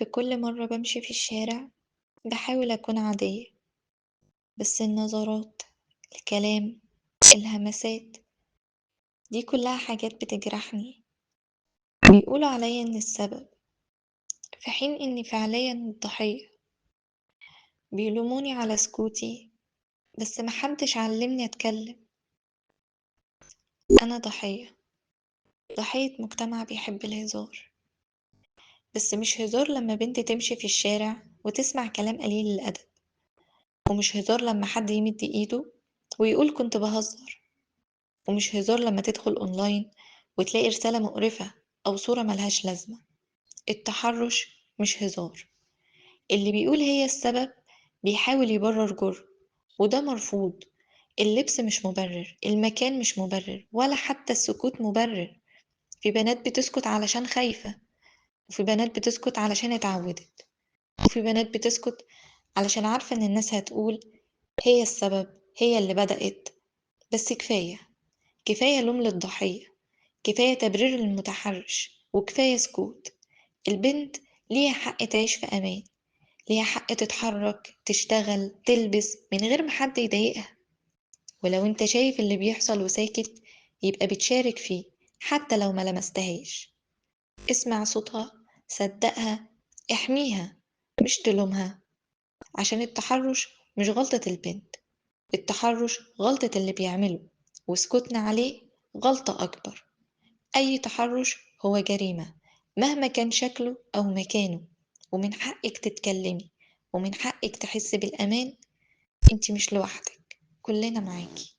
في كل مرة بمشي في الشارع بحاول أكون عادية، بس النظرات، الكلام، الهمسات دي كلها حاجات بتجرحني. بيقولوا عليا إني السبب في حين إني فعليا الضحية. بيلوموني على سكوتي بس محدش علمني أتكلم. أنا ضحية، ضحية مجتمع بيحب الهزار، بس مش هزار لما بنت تمشي في الشارع وتسمع كلام قليل الأدب، ومش هزار لما حد يمد إيده ويقول كنت بهزر، ومش هزار لما تدخل أونلاين وتلاقي رسالة مقرفة أو صورة ملهاش لازمة. التحرش مش هزار. اللي بيقول هي السبب بيحاول يبرر جرم، وده مرفوض. اللبس مش مبرر، المكان مش مبرر، ولا حتى السكوت مبرر. في بنات بتسكت علشان خايفة، وفي بنات بتسكت علشان اتعودت، وفي بنات بتسكت علشان عارفة إن الناس هتقول هي السبب، هي اللي بدأت. بس كفاية، كفاية لوم للضحية، كفاية تبرير للمتحرش، وكفاية سكوت. البنت ليها حق تعيش في أمان، ليها حق تتحرك، تشتغل، تلبس من غير ما حد يضايقها. ولو انت شايف اللي بيحصل وساكت، يبقى بتشارك فيه حتى لو ما لمستهاش. اسمع صوتها، صدقها، احميها، مش تلومها. عشان التحرش مش غلطة البنت، التحرش غلطة اللي بيعمله، وسكوتنا عليه غلطة أكبر. أي تحرش هو جريمة مهما كان شكله أو مكانه، ومن حقك تتكلمي، ومن حقك تحسي بالأمان. انتي مش لوحدك، كلنا معاكي.